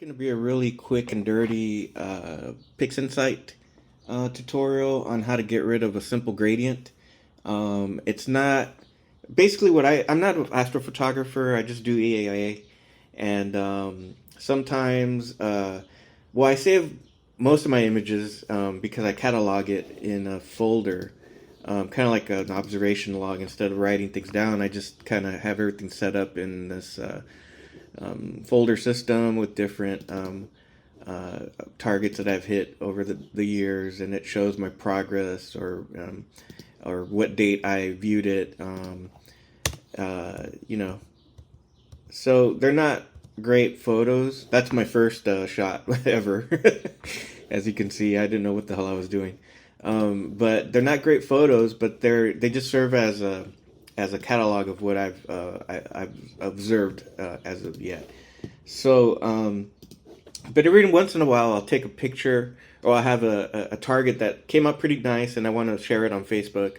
Going to be a really quick and dirty PixInsight tutorial on how to get rid of a simple gradient. It's not basically I'm not an astrophotographer. I just do EAA, and sometimes, I save most of my images because I catalog it in a folder, kind of like an observation log. Instead of writing things down, I just kind of have everything set up in this folder system with different targets that I've hit over the years, and it shows my progress or what date I viewed it. You know, so they're not great photos. That's my first shot ever. As you can see, I didn't know what the hell I was doing. But they're not great photos, but they just serve as a catalog of what I've observed as of yet. So, but every once in a while, I'll take a picture, or I'll have a target that came up pretty nice, and I want to share it on Facebook.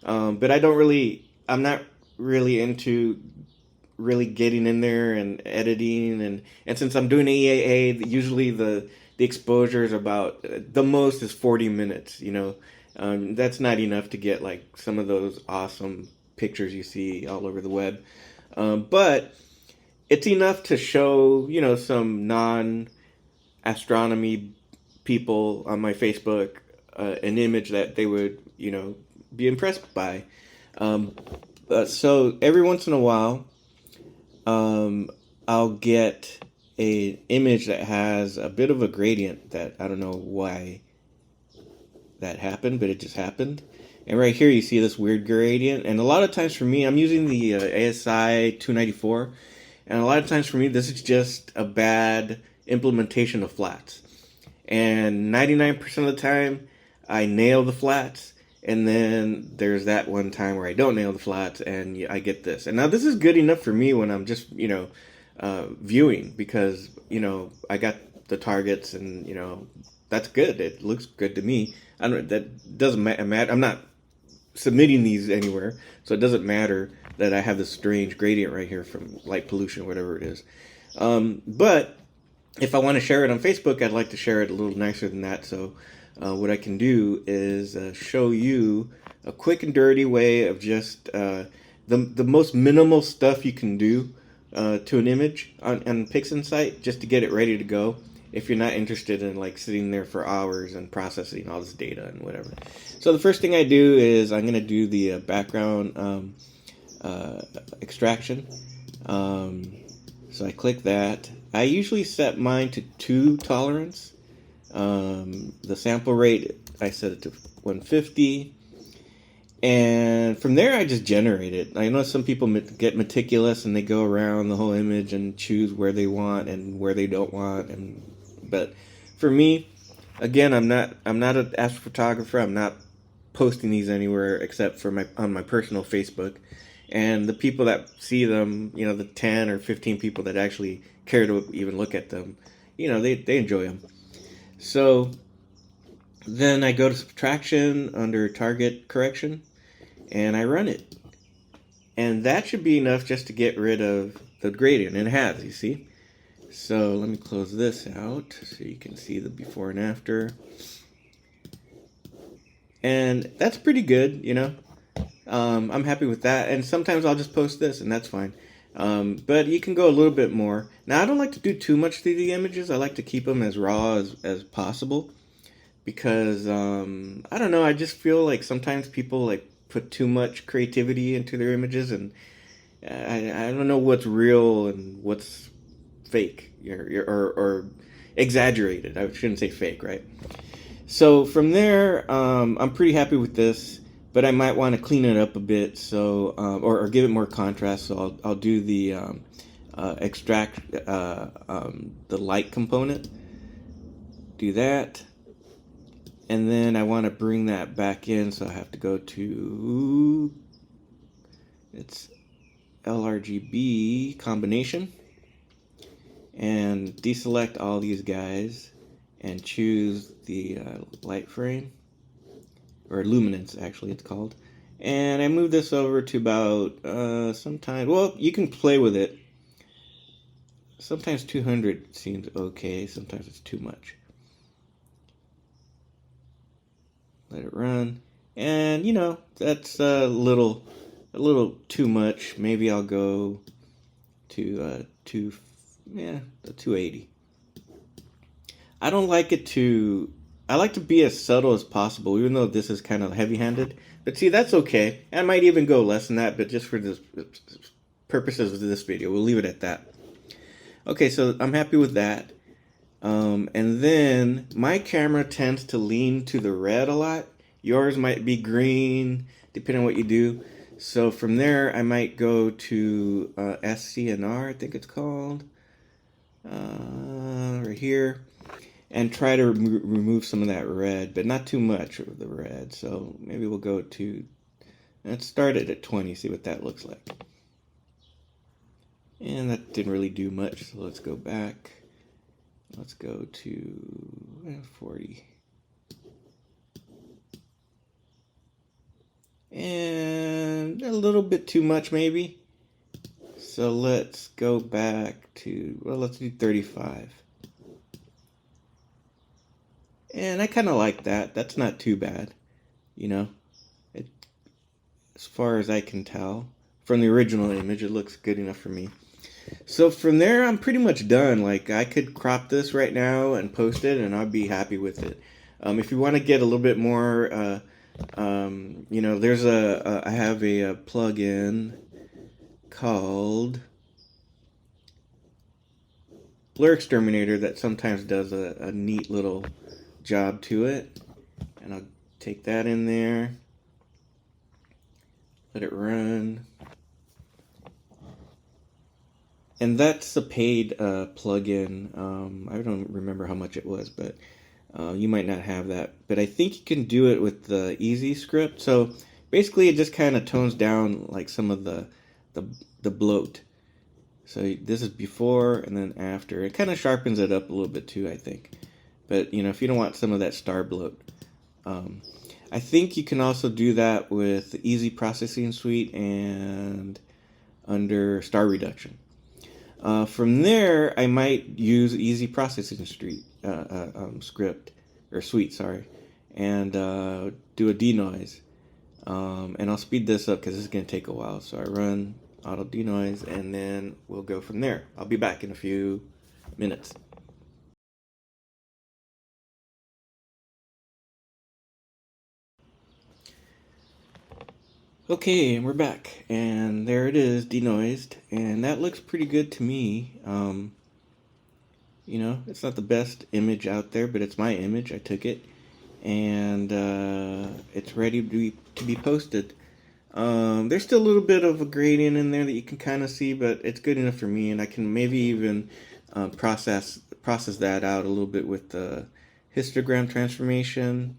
But I'm not really into really getting in there and editing, and since I'm doing EAA, usually the exposure is about, the most is 40 minutes. That's not enough to get like some of those awesome pictures you see all over the web, but it's enough to show some non-astronomy people on my Facebook an image that they would be impressed by. So every once in a while, I'll get an image that has a bit of a gradient that I don't know why that happened, but it just happened. And right here you see this weird gradient, and a lot of times for me, I'm using the ASI 294, and a lot of times for me this is just a bad implementation of flats. And 99% of the time I nail the flats, and then there's that one time where I don't nail the flats and I get this. And now this is good enough for me when I'm just viewing, because I got the targets, and that's good. It looks good to me. That doesn't matter. I'm not submitting these anywhere, so it doesn't matter that I have this strange gradient right here from light pollution, whatever it is. But if I want to share it on Facebook, I'd like to share it a little nicer than that. So what I can do is show you a quick and dirty way of just the most minimal stuff you can do to an image on PixInsight, just to get it ready to go, if you're not interested in like sitting there for hours and processing all this data and whatever. So the first thing I do is I'm going to do the background extraction. So I click that. I usually set mine to 2 tolerance. The sample rate, I set it to 150. And from there, I just generate it. I know some people get meticulous and they go around the whole image and choose where they want and where they don't want. But for me, again, I'm not an astrophotographer. I'm not posting these anywhere except for on my personal Facebook. And the people that see them, the 10 or 15 people that actually care to even look at them, they enjoy them. So then I go to subtraction under target correction, and I run it. And that should be enough just to get rid of the gradient. And it has, you see. So let me close this out so you can see the before and after. And that's pretty good, I'm happy with that. And sometimes I'll just post this, and that's fine. But you can go a little bit more. Now, I don't like to do too much to the images. I like to keep them as raw as possible, because I don't know, I just feel like sometimes people like put too much creativity into their images, and I don't know what's real and what's fake or exaggerated. I shouldn't say fake, right? So from there, I'm pretty happy with this, but I might want to clean it up a bit, so or give it more contrast. So I'll do the extract the light component. Do that, and then I want to bring that back in. So I have to go to it's LRGB combination and deselect all these guys and choose the light frame, or luminance actually it's called, and I move this over to about sometime, well, you can play with it. sometimes 200 seems okay, sometimes it's too much. Let it run. And you know, that's a little too much. Maybe I'll go to the 280. I don't like it to. I like to be as subtle as possible, even though this is kind of heavy-handed. But see, that's okay. I might even go less than that, but just for this purposes of this video, we'll leave it at that. Okay, so I'm happy with that. And then my camera tends to lean to the red a lot. Yours might be green, depending on what you do. So from there, I might go to SCNR, I think it's called, right here, and try to remove some of that red, but not too much of the red. So maybe we'll go to, let's start it at 20, see what that looks like. And that didn't really do much, so let's go back. Let's go to 40. And a little bit too much maybe. So let's go back to, well, let's do 35. And I kind of like that. That's not too bad, you know. As far as I can tell, from the original image, it looks good enough for me. So from there, I'm pretty much done. Like, I could crop this right now and post it, and I'd be happy with it. If you want to get a little bit more, you know, there's I have a plugin called Blur Exterminator that sometimes does a neat little job to it. And I'll take that in there, let it run. And that's a paid plugin. I don't remember how much it was, but you might not have that. But I think you can do it with the Easy script. So basically, it just kind of tones down like some of the bloat. So this is before and then after. It kind of sharpens it up a little bit too, I think. But you know, if you don't want some of that star bloat, I think you can also do that with the Easy Processing Suite and under star reduction. From there, I might use Easy Processing script, or suite, sorry, and do a denoise. And I'll speed this up because this is going to take a while. So I run auto denoise, and then we'll go from there. I'll be back in a few minutes. Okay, and we're back, and there it is, denoised, and that looks pretty good to me. You know, it's not the best image out there, but it's my image. I took it, and it's ready to be posted. There's still a little bit of a gradient in there that you can kind of see, but it's good enough for me, and I can maybe even process that out a little bit with the histogram transformation.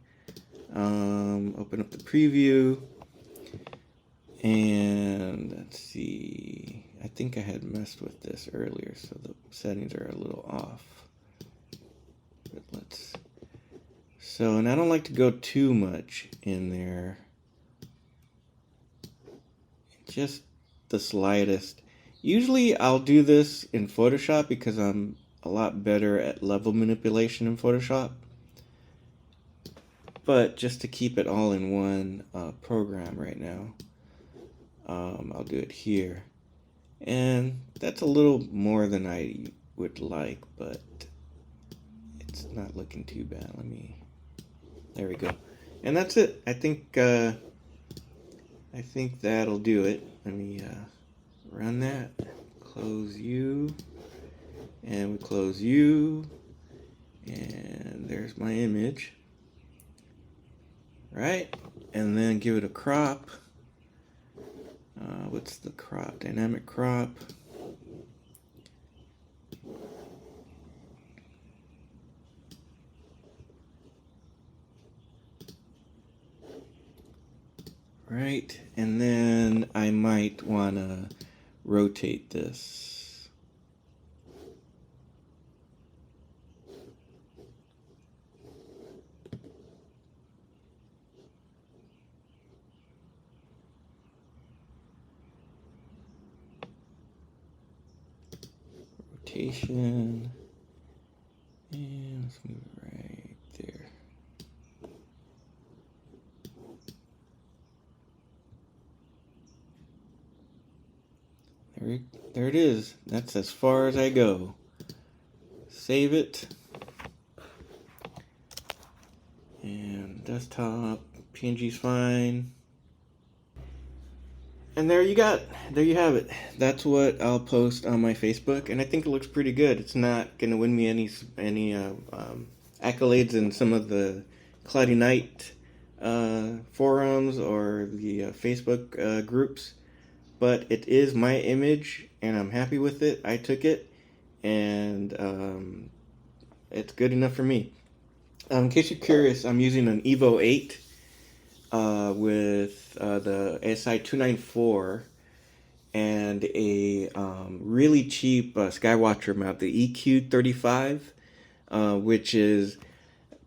Open up the preview. And let's see, I think I had messed with this earlier, so the settings are a little off. But and I don't like to go too much in there. Just the slightest. Usually I'll do this in Photoshop because I'm a lot better at level manipulation in Photoshop. But just to keep it all in one program right now, I'll do it here. And that's a little more than I would like, but it's not looking too bad. There we go. And that's it. I think that'll do it. Let me run that. Close you. And we close you. And there's my image. Right? And then give it a crop. What's the crop? Dynamic crop. Right, and then I might want to rotate this. magnification. And let's move it right there. There it is. That's as far as I go. Save it. And desktop, PNG's fine. And there you have it. That's what I'll post on my Facebook, and I think it looks pretty good. It's not gonna win me any accolades in some of the Cloudy Night forums or the Facebook groups, but it is my image, and I'm happy with it. I took it, and it's good enough for me. In case you're curious, I'm using an Evo 8 with the SI294 and a really cheap SkyWatcher mount, the EQ35, which is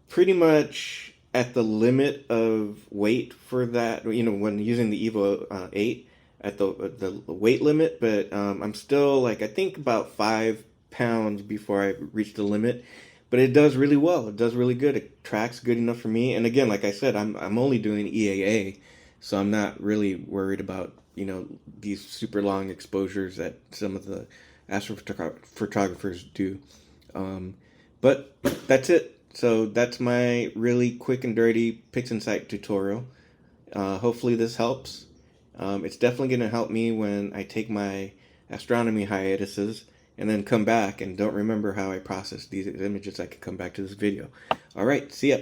pretty much at the limit of weight for that, when using the Evo 8 at the weight limit, but I'm still I think about 5 pounds before I reach the limit. But it does really well. It does really good. It tracks good enough for me. And again, like I said, I'm only doing EAA, so I'm not really worried about these super long exposures that some of the astrophotographers do. But that's it. So that's my really quick and dirty PixInsight tutorial. Hopefully this helps. It's definitely going to help me when I take my astronomy hiatuses and then come back and don't remember how I processed these images. I could come back to this video. All right, see ya.